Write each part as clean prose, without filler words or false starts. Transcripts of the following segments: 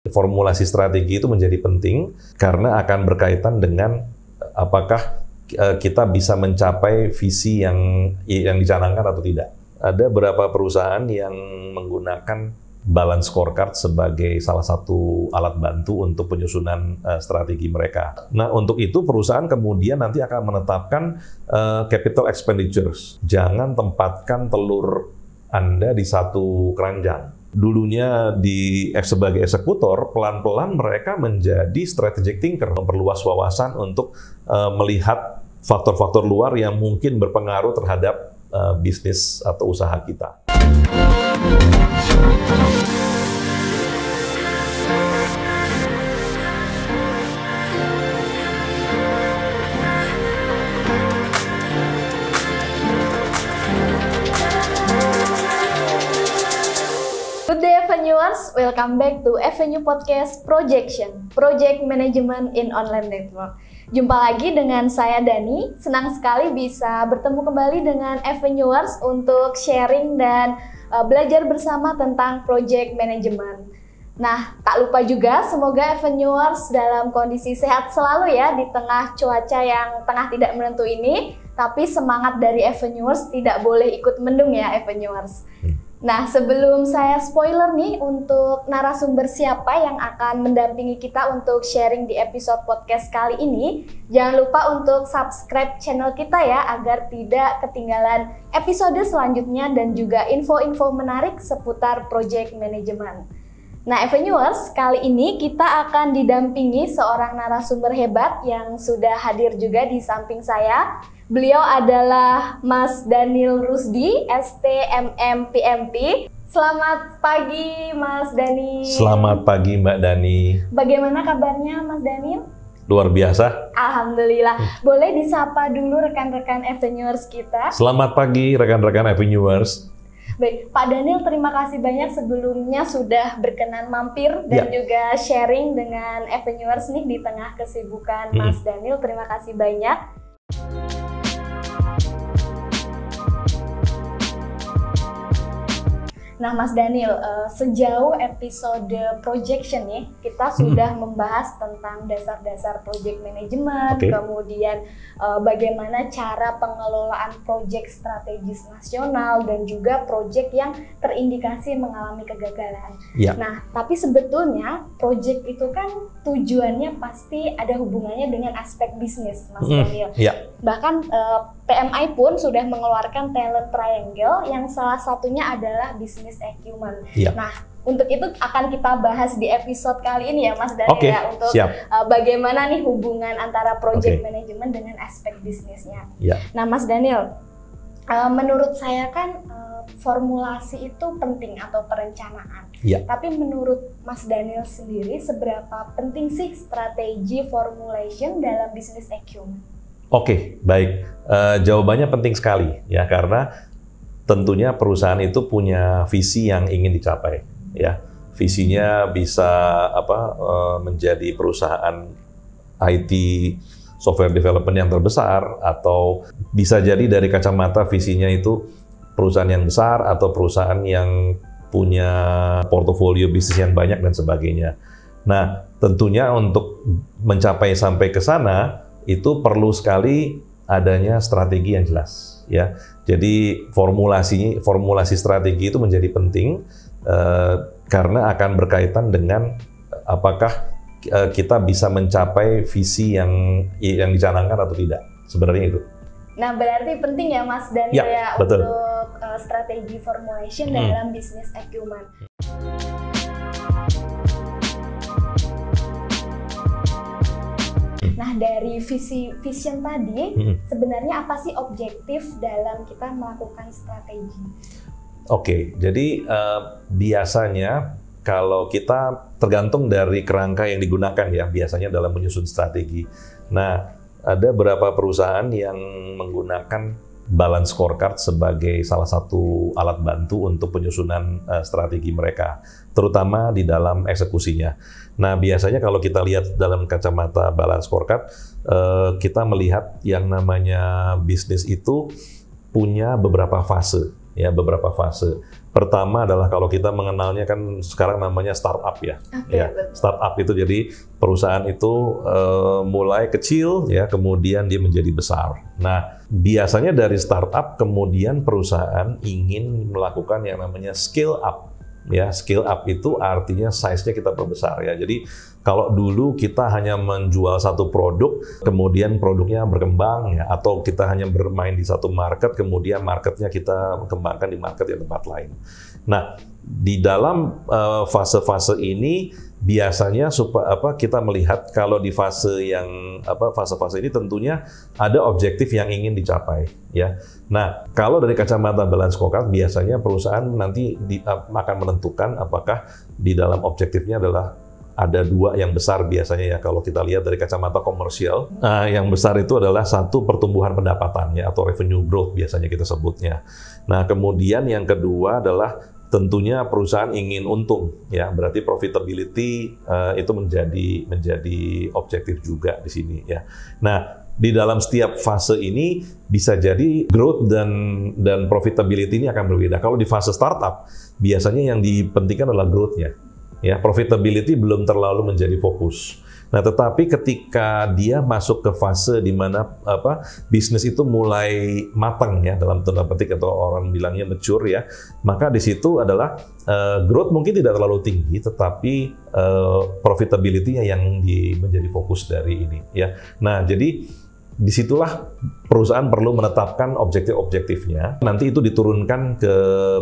Formulasi strategi itu menjadi penting karena akan berkaitan dengan apakah kita bisa mencapai visi yang dicanangkan atau tidak. Ada beberapa perusahaan yang menggunakan balance scorecard sebagai salah satu alat bantu untuk penyusunan strategi mereka. Nah, untuk itu perusahaan kemudian nanti akan menetapkan capital expenditures. Jangan tempatkan telur Anda di satu keranjang. Dulunya sebagai eksekutor, pelan-pelan mereka menjadi strategic thinker, memperluas wawasan untuk melihat faktor-faktor luar yang mungkin berpengaruh terhadap bisnis atau usaha kita. Good day Avenuers, welcome back to Avenue Podcast Projection, Project Management in Online Network. Jumpa lagi dengan saya Dani, senang sekali bisa bertemu kembali dengan Avenuers untuk sharing dan belajar bersama tentang Project Management. Nah, tak lupa juga semoga Avenuers dalam kondisi sehat selalu ya di tengah cuaca yang tengah tidak menentu ini, tapi semangat dari Avenuers tidak boleh ikut mendung ya Avenuers. Nah, sebelum saya spoiler nih untuk narasumber siapa yang akan mendampingi kita untuk sharing di episode podcast kali ini, jangan lupa untuk subscribe channel kita ya agar tidak ketinggalan episode selanjutnya dan juga info-info menarik seputar project management. Nah, Avenuers, kali ini kita akan didampingi seorang narasumber hebat yang sudah hadir juga di samping saya. Beliau adalah Mas Daniel Rusdi, STMM PMP. Selamat pagi Mas Dani. Selamat pagi Mbak Dani. Bagaimana kabarnya Mas Daniel? Luar biasa. Alhamdulillah. Boleh disapa dulu rekan-rekan Avenuers kita? Selamat pagi rekan-rekan Avenuers. Baik, Pak Daniel, terima kasih banyak sebelumnya sudah berkenan mampir dan juga sharing dengan Avenuers nih di tengah kesibukan Mas Daniel. Terima kasih banyak. Nah, Mas Daniel, sejauh episode projection nih, kita sudah membahas tentang dasar-dasar project management, kemudian bagaimana cara pengelolaan project strategis nasional, dan juga project yang terindikasi mengalami kegagalan. Nah, tapi sebetulnya project itu kan tujuannya pasti ada hubungannya dengan aspek bisnis, Mas Daniel. Bahkan PMI pun sudah mengeluarkan talent triangle yang salah satunya adalah business acumen. Nah, untuk itu akan kita bahas di episode kali ini ya Mas Daniel ya, untuk bagaimana nih hubungan antara project management dengan aspek bisnisnya. Nah, Mas Daniel, menurut saya kan formulasi itu penting atau perencanaan. Tapi menurut Mas Daniel sendiri, seberapa penting sih strategi formulation dalam business acumen? Baik. Jawabannya penting sekali ya, karena tentunya perusahaan itu punya visi yang ingin dicapai ya. Visinya bisa menjadi perusahaan IT software development yang terbesar, atau bisa jadi dari kacamata visinya itu perusahaan yang besar atau perusahaan yang punya portofolio bisnis yang banyak dan sebagainya. Nah, tentunya untuk mencapai sampai ke sana itu perlu sekali adanya strategi yang jelas ya. Jadi formulasi strategi itu menjadi penting karena akan berkaitan dengan apakah kita bisa mencapai visi yang dicanangkan atau tidak. Sebenarnya itu. Nah, berarti penting ya Mas Daniel ya betul. Untuk strategi formulation dalam business acumen. Nah, dari vision tadi, sebenarnya apa sih objektif dalam kita melakukan strategi? Jadi biasanya kalau kita tergantung dari kerangka yang digunakan ya, biasanya dalam menyusun strategi. Nah, ada beberapa perusahaan yang menggunakan balance scorecard sebagai salah satu alat bantu untuk penyusunan strategi mereka, terutama di dalam eksekusinya. Nah, biasanya kalau kita lihat dalam kacamata balance scorecard, kita melihat yang namanya bisnis itu punya beberapa fase, ya, beberapa fase. Pertama adalah kalau kita mengenalnya kan sekarang namanya startup ya. Ya, startup itu jadi perusahaan itu mulai kecil ya, kemudian dia menjadi besar. Nah, biasanya dari startup kemudian perusahaan ingin melakukan yang namanya scale up. Ya, scale up itu artinya size-nya kita perbesar ya. Jadi kalau dulu kita hanya menjual satu produk, kemudian produknya berkembang ya, atau kita hanya bermain di satu market, kemudian marketnya kita kembangkan di market yang tempat lain. Nah, di dalam fase-fase ini biasanya kita melihat kalau di fase yang fase-fase ini tentunya ada objektif yang ingin dicapai ya. Nah, kalau dari kacamata balance scorecard biasanya perusahaan nanti akan menentukan apakah di dalam objektifnya adalah ada dua yang besar biasanya ya kalau kita lihat dari kacamata komersial. Yang besar itu adalah satu pertumbuhan pendapatannya atau revenue growth biasanya kita sebutnya. Nah, kemudian yang kedua adalah tentunya perusahaan ingin untung ya, berarti profitability itu menjadi objektif juga di sini ya. Nah, di dalam setiap fase ini bisa jadi growth dan profitability ini akan berbeda. Kalau di fase startup biasanya yang dipentingkan adalah growth-nya. Ya, profitability belum terlalu menjadi fokus. Nah, tetapi ketika dia masuk ke fase di mana bisnis itu mulai matang ya, dalam tanda petik atau orang bilangnya mature ya, maka di situ adalah growth mungkin tidak terlalu tinggi, tetapi profitability-nya yang menjadi fokus dari ini ya. Nah, jadi disitulah perusahaan perlu menetapkan objektif-objektifnya. Nanti itu diturunkan ke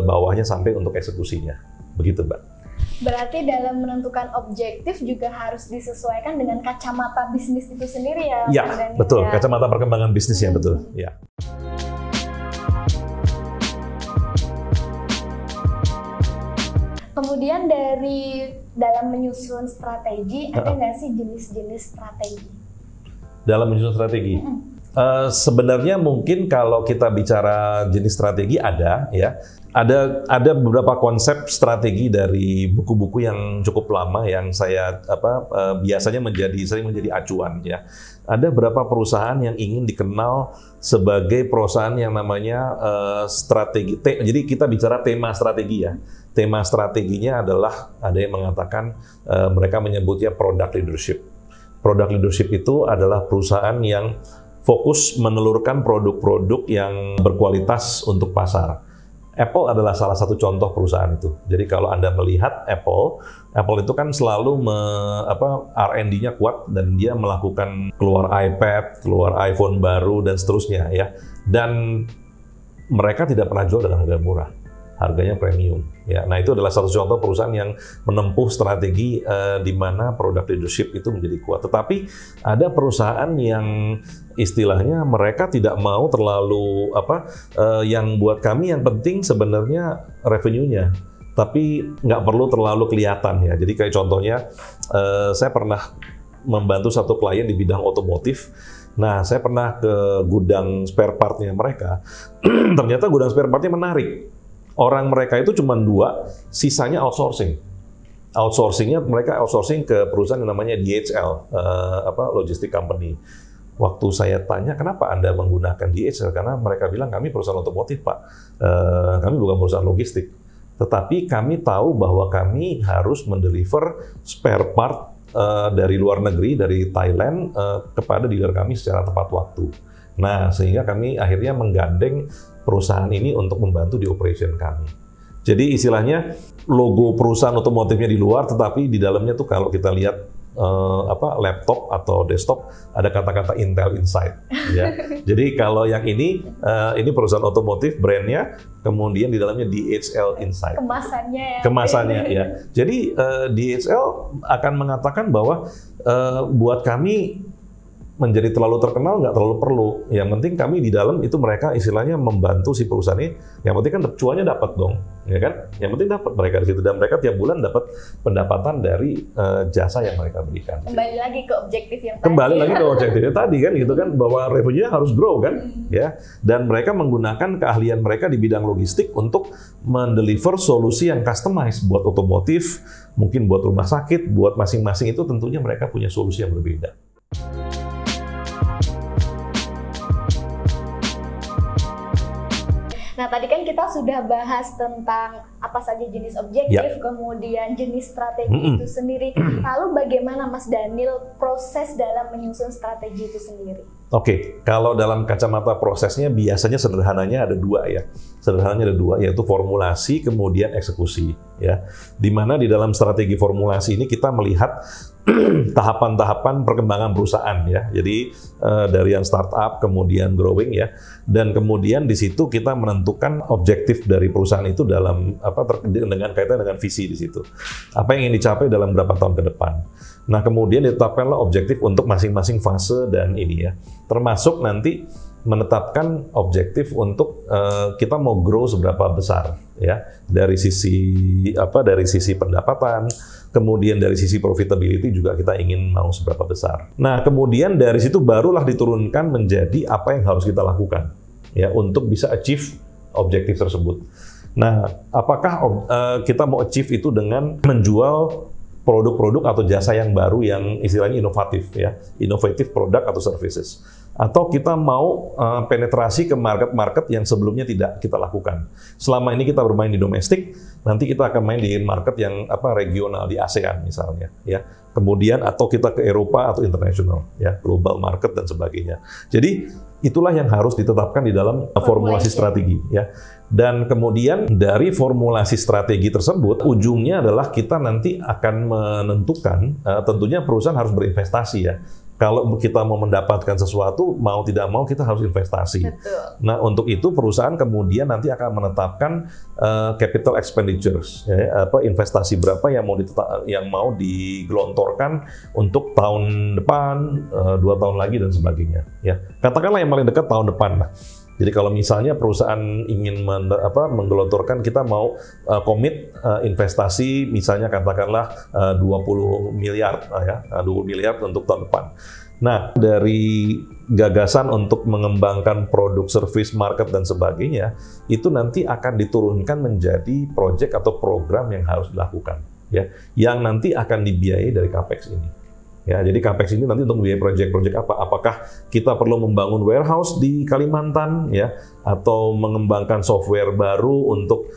bawahnya sampai untuk eksekusinya. Begitu, Mbak. Berarti dalam menentukan objektif juga harus disesuaikan dengan kacamata bisnis itu sendiri ya? Ya, betul. Ya. Kacamata perkembangan bisnisnya, betul. Ya. Kemudian dari dalam menyusun strategi, ada nggak sih jenis-jenis strategi? Dalam menyusun strategi? Sebenarnya mungkin kalau kita bicara jenis strategi ada ya. Ada beberapa konsep strategi dari buku-buku yang cukup lama yang saya biasanya sering menjadi acuan ya. Ada beberapa perusahaan yang ingin dikenal sebagai perusahaan yang namanya strategi. Jadi kita bicara tema strategi ya. Tema strateginya adalah ada yang mengatakan mereka menyebutnya product leadership. Product leadership itu adalah perusahaan yang fokus menelurkan produk-produk yang berkualitas untuk pasar. Apple adalah salah satu contoh perusahaan itu. Jadi kalau Anda melihat Apple itu kan selalu R&D-nya kuat dan dia melakukan keluar iPad, keluar iPhone baru dan seterusnya ya. Dan mereka tidak pernah jual dengan harga murah. Harganya premium. Ya, nah itu adalah satu contoh perusahaan yang menempuh strategi di mana product leadership itu menjadi kuat. Tetapi ada perusahaan yang istilahnya mereka tidak mau terlalu yang buat kami yang penting sebenarnya revenue-nya, tapi nggak perlu terlalu kelihatan ya. Jadi kayak contohnya saya pernah membantu satu klien di bidang otomotif. Nah, saya pernah ke gudang spare part-nya mereka. Ternyata gudang spare part-nya menarik. Orang mereka itu cuma 2, sisanya outsourcing. Mereka outsourcing ke perusahaan yang namanya DHL, logistik company. Waktu saya tanya, kenapa Anda menggunakan DHL? Karena mereka bilang, kami perusahaan otomotif, Pak. Kami bukan perusahaan logistik. Tetapi kami tahu bahwa kami harus mendeliver spare part dari luar negeri, dari Thailand, kepada dealer kami secara tepat waktu. Nah, sehingga kami akhirnya menggandeng perusahaan ini untuk membantu di operation kami. Jadi istilahnya logo perusahaan otomotifnya di luar, tetapi di dalamnya tuh kalau kita lihat laptop atau desktop ada kata-kata Intel Inside. Ya. Jadi kalau yang ini perusahaan otomotif brandnya, kemudian di dalamnya DHL Inside. Kemasannya ya. Jadi DHL akan mengatakan bahwa buat kami menjadi terlalu terkenal nggak terlalu perlu. Yang penting kami di dalam itu mereka istilahnya membantu si perusahaan ini. Yang penting kan cuannya dapat dong, ya kan? Yang penting dapat mereka di situ dan mereka tiap bulan dapat pendapatan dari jasa yang mereka berikan. Kembali lagi ke objektif yang tadi. Kembali lagi ke objektifnya tadi kan, gitu kan, bahwa revenue-nya harus grow kan, ya. Dan mereka menggunakan keahlian mereka di bidang logistik untuk mendeliver solusi yang customized buat otomotif, mungkin buat rumah sakit, buat masing-masing itu tentunya mereka punya solusi yang berbeda. Nah, tadi kan kita sudah bahas tentang apa saja jenis objektif, kemudian jenis strategi itu sendiri. Lalu bagaimana Mas Daniel proses dalam menyusun strategi itu sendiri? Oke, kalau dalam kacamata prosesnya biasanya sederhananya ada dua ya. Sederhananya ada dua, yaitu formulasi kemudian eksekusi ya. Di mana di dalam strategi formulasi ini kita melihat tahapan-tahapan perkembangan perusahaan ya. Jadi dari yang startup kemudian growing ya, dan kemudian di situ kita menentukan objektif dari perusahaan itu dalam dengan kaitan dengan visi di situ. Apa yang ingin dicapai dalam berapa tahun ke depan. Nah, kemudian ditetapkanlah objektif untuk masing-masing fase dan ini ya. Termasuk nanti menetapkan objektif untuk kita mau grow seberapa besar ya, dari sisi pendapatan, kemudian dari sisi profitability juga kita ingin mau seberapa besar. Nah, kemudian dari situ barulah diturunkan menjadi apa yang harus kita lakukan ya untuk bisa achieve objektif tersebut. Nah, apakah kita mau achieve itu dengan menjual produk-produk atau jasa yang baru yang istilahnya inovatif ya, innovative product atau services, atau kita mau penetrasi ke market-market yang sebelumnya tidak kita lakukan. Selama ini kita bermain di domestik, nanti kita akan main di market yang regional di ASEAN misalnya ya. Kemudian atau kita ke Eropa atau international ya, global market dan sebagainya. Jadi itulah yang harus ditetapkan di dalam formulasi strategi ya. Dan kemudian dari formulasi strategi tersebut, ujungnya adalah kita nanti akan menentukan, tentunya perusahaan harus berinvestasi ya. Kalau kita mau mendapatkan sesuatu, mau tidak mau kita harus investasi. Betul. Nah, untuk itu perusahaan kemudian nanti akan menetapkan capital expenditures, ya, investasi berapa yang mau digelontorkan untuk tahun depan, 2 tahun lagi dan sebagainya. Ya, katakanlah yang paling dekat tahun depan lah. Jadi kalau misalnya perusahaan ingin menggelontorkan, kita mau komit investasi misalnya katakanlah 20 miliar ya, 20 miliar untuk tahun depan. Nah, dari gagasan untuk mengembangkan produk, service, market dan sebagainya, itu nanti akan diturunkan menjadi proyek atau program yang harus dilakukan ya, yang nanti akan dibiayai dari CAPEX ini. Ya, jadi CAPEX ini nanti untuk membiayai proyek-proyek apa? Apakah kita perlu membangun warehouse di Kalimantan, ya, atau mengembangkan software baru untuk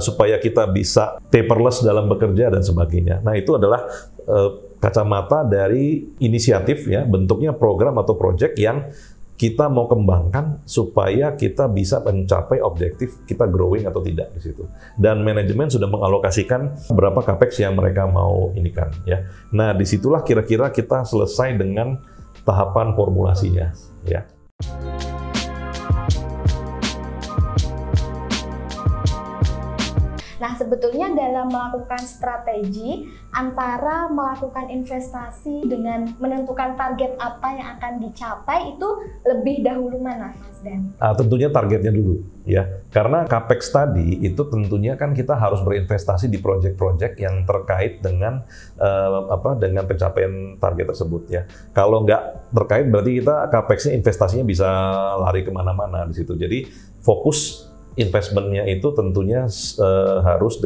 supaya kita bisa paperless dalam bekerja dan sebagainya. Nah, itu adalah kacamata dari inisiatif, ya, bentuknya program atau proyek yang kita mau kembangkan supaya kita bisa mencapai objektif kita growing atau tidak di situ. Dan manajemen sudah mengalokasikan berapa CAPEX yang mereka mau inikan ya. Nah, disitulah kira-kira kita selesai dengan tahapan formulasinya ya. Nah, sebetulnya dalam melakukan strategi antara melakukan investasi dengan menentukan target apa yang akan dicapai itu lebih dahulu mana, Mas Dan? Tentunya targetnya dulu, ya. Karena CAPEX tadi itu tentunya kan kita harus berinvestasi di proyek-proyek yang terkait dengan dengan pencapaian target tersebut, ya. Kalau nggak terkait berarti kita CAPEX-nya investasinya bisa lari kemana-mana di situ. Jadi fokus investmentnya itu tentunya harus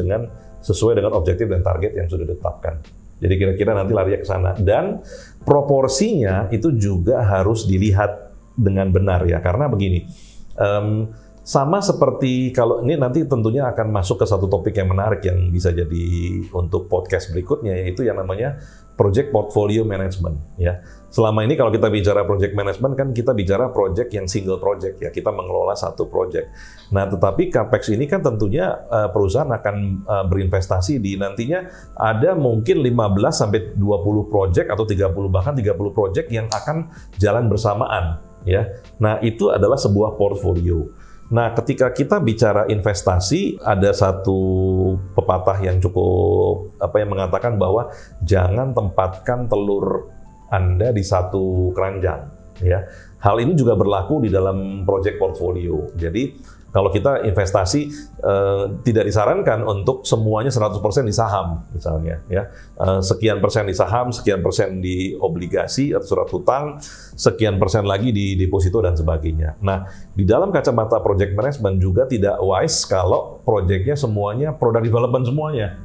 sesuai dengan objektif dan target yang sudah ditetapkan. Jadi kira-kira nanti lari ke sana. Dan proporsinya itu juga harus dilihat dengan benar ya. Karena begini, sama seperti kalau ini nanti tentunya akan masuk ke satu topik yang menarik yang bisa jadi untuk podcast berikutnya, yaitu yang namanya project portfolio management ya. Selama ini kalau kita bicara project management kan kita bicara project yang single project ya, kita mengelola satu project. Nah, tetapi CAPEX ini kan tentunya perusahaan akan berinvestasi di nantinya ada mungkin 15 sampai 20 project atau 30 bahkan 30 project yang akan jalan bersamaan ya. Nah, itu adalah sebuah portfolio. Nah, ketika kita bicara investasi, ada satu pepatah yang cukup yang mengatakan bahwa jangan tempatkan telur Anda di satu keranjang, ya. Hal ini juga berlaku di dalam proyek portfolio. Jadi, kalau kita investasi tidak disarankan untuk semuanya 100% di saham, misalnya, ya. Sekian persen di saham, sekian persen di obligasi atau surat hutang, sekian persen lagi di deposito dan sebagainya. Nah, di dalam kacamata project management juga tidak wise kalau proyeknya semuanya product development semuanya.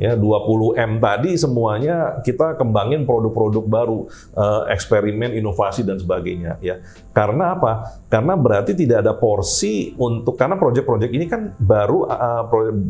Ya, 20M tadi semuanya kita kembangin produk-produk baru, eksperimen, inovasi dan sebagainya ya. Karena apa? Karena berarti tidak ada porsi untuk, karena proyek-proyek ini kan baru,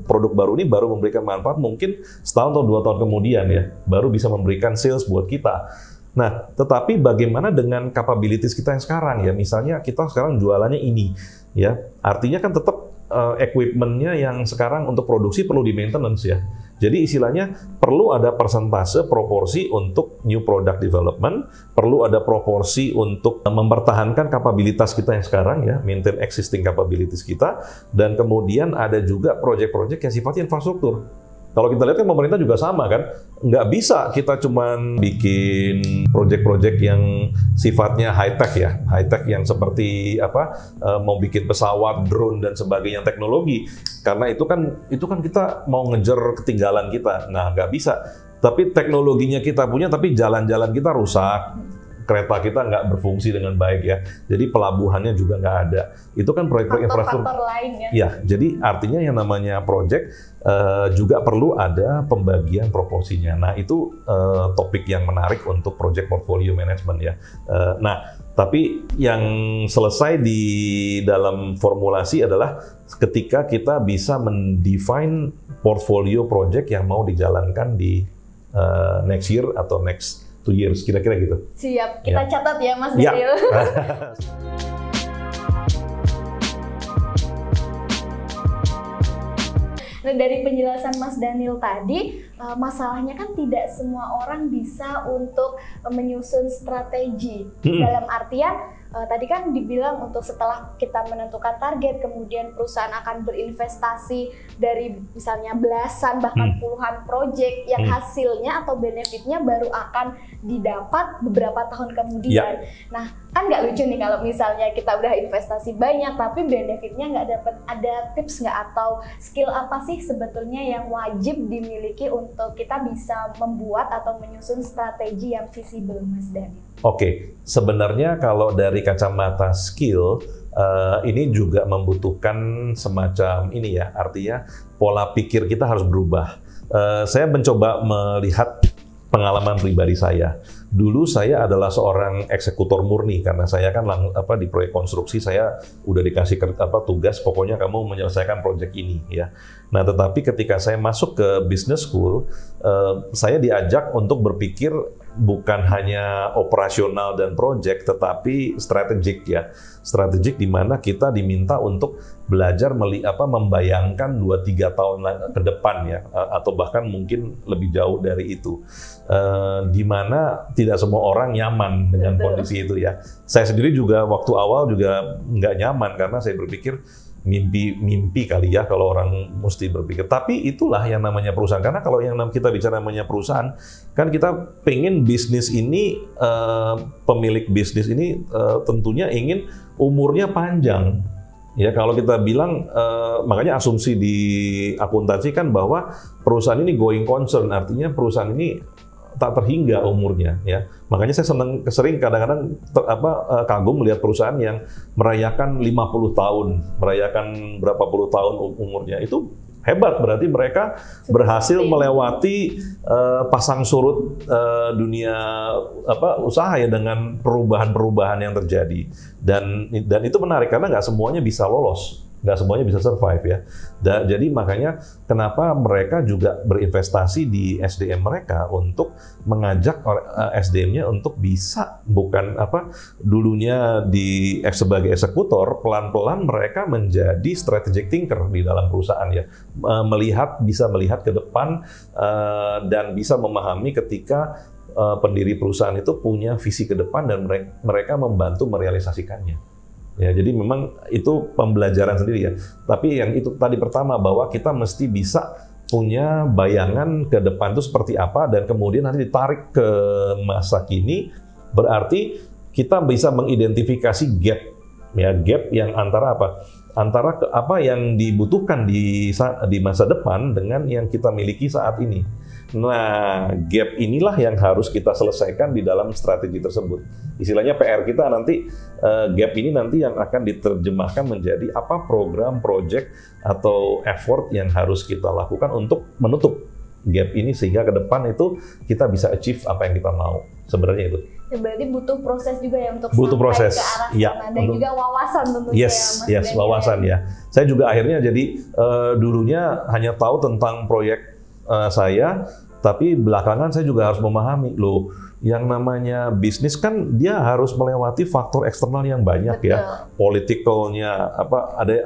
produk baru ini baru memberikan manfaat mungkin setahun atau 2 tahun kemudian ya, baru bisa memberikan sales buat kita. Nah, tetapi bagaimana dengan capabilities kita yang sekarang ya? Misalnya kita sekarang jualannya ini ya, artinya kan tetap equipment-nya yang sekarang untuk produksi perlu di maintenance ya. Jadi istilahnya perlu ada persentase proporsi untuk new product development, perlu ada proporsi untuk mempertahankan kapabilitas kita yang sekarang ya, maintain existing capabilities kita, dan kemudian ada juga proyek-proyek yang sifatnya infrastruktur. Kalau kita lihat kan pemerintah juga sama kan, nggak bisa kita cuman bikin proyek-proyek yang sifatnya high-tech ya, high-tech yang seperti apa, mau bikin pesawat, drone dan sebagainya teknologi, karena itu kan kita mau ngejar ketinggalan kita, nah nggak bisa. Tapi teknologinya kita punya, tapi jalan-jalan kita rusak, kereta kita nggak berfungsi dengan baik ya, jadi pelabuhannya juga nggak ada. Itu kan proyek-proyek infrastruktur. Faktor lain ya. Ya, jadi artinya yang namanya proyek juga perlu ada pembagian proporsinya. Nah, itu topik yang menarik untuk project portfolio management ya. Nah, tapi yang selesai di dalam formulasi adalah ketika kita bisa mendefine portfolio project yang mau dijalankan di next year atau next 2 years, kira-kira gitu. Siap, kita catat ya Mas Daniel. Nah, dari penjelasan Mas Daniel tadi, masalahnya kan tidak semua orang bisa untuk menyusun strategi. Dalam artian, tadi kan dibilang untuk setelah kita menentukan target, kemudian perusahaan akan berinvestasi dari misalnya belasan bahkan puluhan proyek yang hasilnya atau benefitnya baru akan didapat beberapa tahun kemudian. Nah, kan nggak lucu nih kalau misalnya kita udah investasi banyak tapi benefitnya nggak dapat. Ada tips nggak atau skill apa sih sebetulnya yang wajib dimiliki untuk kita bisa membuat atau menyusun strategi yang visible, Mas Daniel? Oke, sebenarnya kalau dari kacamata skill, ini juga membutuhkan semacam ini ya, artinya pola pikir kita harus berubah. Saya mencoba melihat pengalaman pribadi saya. Dulu saya adalah seorang eksekutor murni karena saya kan di proyek konstruksi saya udah dikasih tugas, pokoknya kamu menyelesaikan proyek ini ya. Nah, tetapi ketika saya masuk ke business school, saya diajak untuk berpikir bukan hanya operasional dan proyek, tetapi strategik ya. Strategik di mana kita diminta untuk belajar membayangkan 2-3 tahun ke depan ya, atau bahkan mungkin lebih jauh dari itu. Di mana tidak semua orang nyaman dengan kondisi itu ya. Saya sendiri juga waktu awal juga nggak nyaman karena saya berpikir mimpi kali ya kalau orang mesti berpikir. Tapi itulah yang namanya perusahaan. Karena kalau yang kita bicara namanya perusahaan, kan kita pengen bisnis ini, pemilik bisnis ini tentunya ingin umurnya panjang. Ya, kalau kita bilang, makanya asumsi di akuntansi kan bahwa perusahaan ini going concern, artinya perusahaan ini tak terhingga umurnya ya. Makanya saya sering kadang-kadang kagum melihat perusahaan yang merayakan 50 tahun, merayakan berapa puluh tahun umurnya. Itu hebat, berarti mereka berhasil melewati pasang surut dunia usaha ya, dengan perubahan-perubahan yang terjadi. Dan itu menarik karena nggak semuanya bisa lolos. Nggak semuanya bisa survive ya. Jadi makanya kenapa mereka juga berinvestasi di SDM mereka untuk mengajak SDM-nya untuk bisa dulunya sebagai eksekutor, pelan-pelan mereka menjadi strategic thinker di dalam perusahaan ya. Bisa melihat ke depan dan bisa memahami ketika pendiri perusahaan itu punya visi ke depan dan mereka membantu merealisasikannya. Ya, jadi memang itu pembelajaran sendiri ya. Tapi yang itu tadi pertama, bahwa kita mesti bisa punya bayangan ke depan itu seperti apa, dan kemudian nanti ditarik ke masa kini, berarti kita bisa mengidentifikasi gap. Ya, gap yang antara apa yang dibutuhkan di masa depan dengan yang kita miliki saat ini. Nah, gap inilah yang harus kita selesaikan di dalam strategi tersebut. Istilahnya PR kita nanti, gap ini nanti yang akan diterjemahkan menjadi apa program, project, atau effort yang harus kita lakukan untuk menutup gap ini sehingga ke depan itu kita bisa achieve apa yang kita mau. Sebenarnya itu. Ya, berarti butuh proses juga ya untuk butuh sampai proses. ke arah Ya, sana dan juga wawasan tentunya yes, ya Mas yes, Daniel. wawasan ya. Saya juga akhirnya jadi dulunya hanya tahu tentang proyek saya, tapi belakangan saya juga harus memahami loh, yang namanya bisnis kan dia harus melewati faktor eksternal yang banyak. Betul. Ya, politikalnya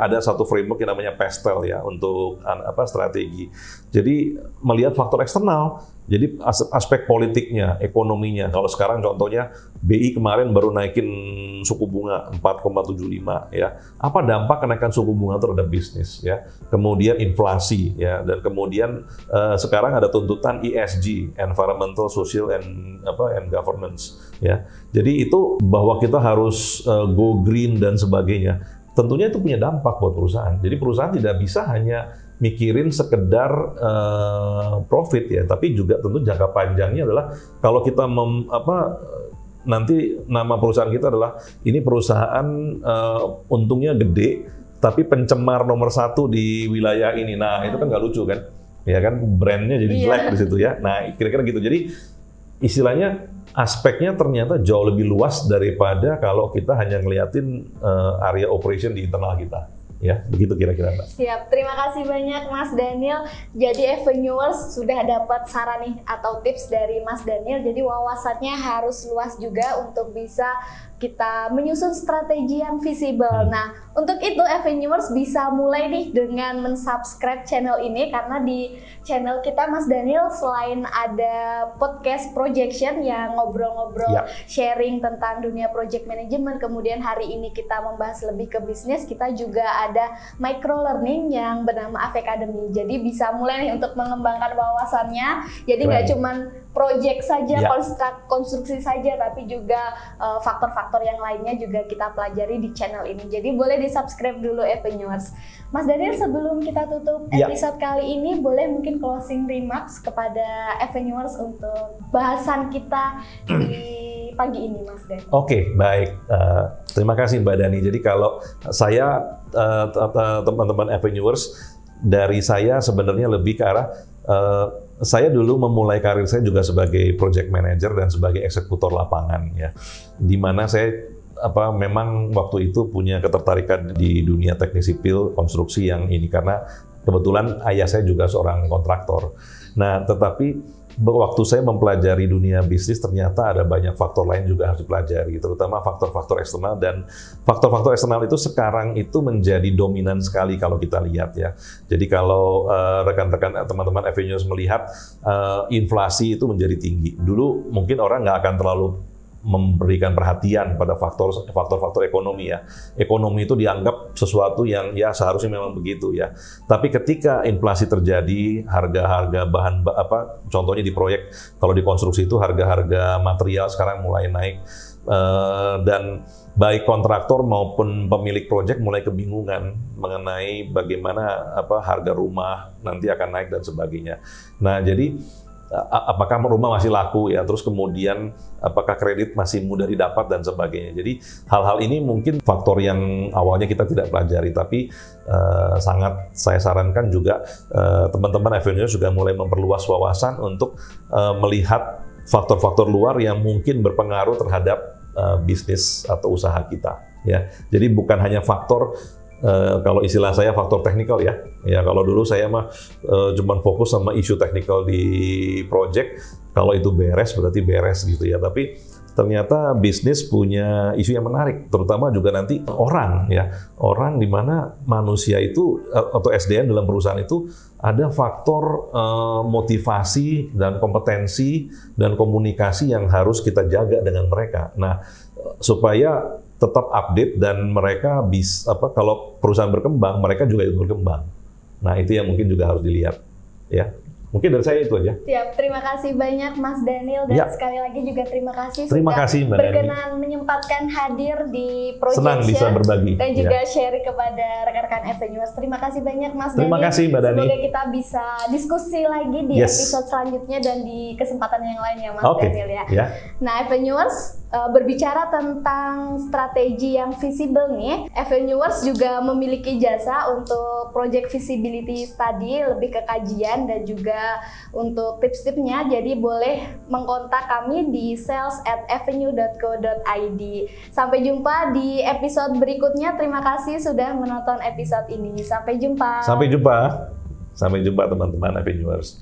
ada satu framework yang namanya PESTEL ya untuk strategi. Jadi melihat faktor eksternal. Jadi aspek politiknya, ekonominya. Kalau sekarang contohnya BI kemarin baru naikin suku bunga 4,75 ya. Apa dampak kenaikan suku bunga terhadap bisnis ya? Kemudian inflasi ya, dan kemudian sekarang ada tuntutan ESG, environmental, social and governance ya. Jadi itu bahwa kita harus go green dan sebagainya. Tentunya itu punya dampak buat perusahaan. Jadi perusahaan tidak bisa hanya mikirin sekedar profit ya, tapi juga tentu jangka panjangnya adalah kalau kita nanti nama perusahaan kita adalah ini perusahaan untungnya gede, tapi pencemar nomor 1 di wilayah ini. Nah itu kan nggak lucu kan, ya kan brandnya jadi jelek di situ ya. Nah kira-kira gitu. Jadi istilahnya aspeknya ternyata jauh lebih luas daripada kalau kita hanya ngeliatin area operation di internal kita. Ya, begitu kira-kira Mbak. Siap, terima kasih banyak Mas Daniel. Jadi Avenuers sudah dapat saran nih atau tips dari Mas Daniel. Jadi wawasannya harus luas juga untuk bisa kita menyusun strategi yang visible. Nah, untuk itu Avenuers bisa mulai nih dengan mensubscribe channel ini, karena di channel kita Mas Daniel selain ada podcast projection yang ngobrol-ngobrol sharing tentang dunia project management, kemudian hari ini kita membahas lebih ke bisnis, kita juga ada micro learning yang bernama Ave Academy. Jadi bisa mulai nih untuk mengembangkan wawasannya. Jadi nggak cuman project saja, konstruksi saja, tapi juga faktor-faktor yang lainnya juga kita pelajari di channel ini. Jadi boleh di-subscribe dulu Avenuers. Mas Daniel, sebelum kita tutup episode kali ini, boleh mungkin closing remarks kepada Avenuers untuk bahasan kita di pagi ini, Mas Daniel. Oke, baik. Terima kasih Mbak Dani. Jadi kalau saya, teman-teman Avenuers, dari saya sebenarnya lebih ke arah saya dulu memulai karir saya juga sebagai project manager dan sebagai eksekutor lapangan ya, di mana saya memang waktu itu punya ketertarikan di dunia teknik sipil konstruksi yang ini karena kebetulan ayah saya juga seorang kontraktor. Nah, tetapi waktu saya mempelajari dunia bisnis ternyata ada banyak faktor lain juga harus dipelajari, terutama faktor-faktor eksternal, dan faktor-faktor eksternal itu sekarang itu menjadi dominan sekali kalau kita lihat ya. Jadi kalau rekan-rekan teman-teman Avenuers melihat inflasi itu menjadi tinggi. Dulu mungkin orang nggak akan terlalu memberikan perhatian pada faktor-faktor ekonomi ya. Ekonomi itu dianggap sesuatu yang ya seharusnya memang begitu ya. Tapi ketika inflasi terjadi, harga-harga bahan contohnya di proyek, kalau di konstruksi itu harga-harga material sekarang mulai naik dan baik kontraktor maupun pemilik proyek mulai kebingungan mengenai bagaimana harga rumah nanti akan naik dan sebagainya. Nah, jadi apakah rumah masih laku ya, terus kemudian apakah kredit masih mudah didapat dan sebagainya. Jadi hal-hal ini mungkin faktor yang awalnya kita tidak pelajari, tapi sangat saya sarankan juga teman-teman Avenuers juga mulai memperluas wawasan untuk melihat faktor-faktor luar yang mungkin berpengaruh terhadap bisnis atau usaha kita ya. Jadi bukan hanya faktor kalau istilah saya faktor teknikal ya. Ya kalau dulu saya mah cuma fokus sama isu teknikal di project. Kalau itu beres berarti beres gitu ya. Tapi ternyata bisnis punya isu yang menarik, terutama juga nanti orang ya. Orang di mana manusia itu atau SDM dalam perusahaan itu ada faktor motivasi dan kompetensi dan komunikasi yang harus kita jaga dengan mereka. Nah, supaya tetap update dan mereka bisa kalau perusahaan berkembang, mereka juga ikut berkembang. Nah, itu yang mungkin juga harus dilihat ya. Mungkin dari saya itu aja. Siap, terima kasih banyak Mas Daniel, dan sekali lagi juga terima kasih sudah berkenan menyempatkan hadir di Projection. Senang bisa berbagi. Dan juga share kepada rekan-rekan Avenuers. Terima kasih banyak Mas Daniel. Terima kasih Mbak Dani. Semoga kita bisa diskusi lagi di episode selanjutnya dan di kesempatan yang lain ya Mas Daniel ya. Nah Avenuers, berbicara tentang strategi yang visible nih, Avenuers juga memiliki jasa untuk project visibility study, lebih ke kajian dan juga untuk tips-tipsnya. Jadi boleh mengkontak kami di sales@avenue.co.id. Sampai jumpa di episode berikutnya. Terima kasih sudah menonton episode ini. Sampai jumpa. Sampai jumpa. Sampai jumpa teman-teman Avenuers.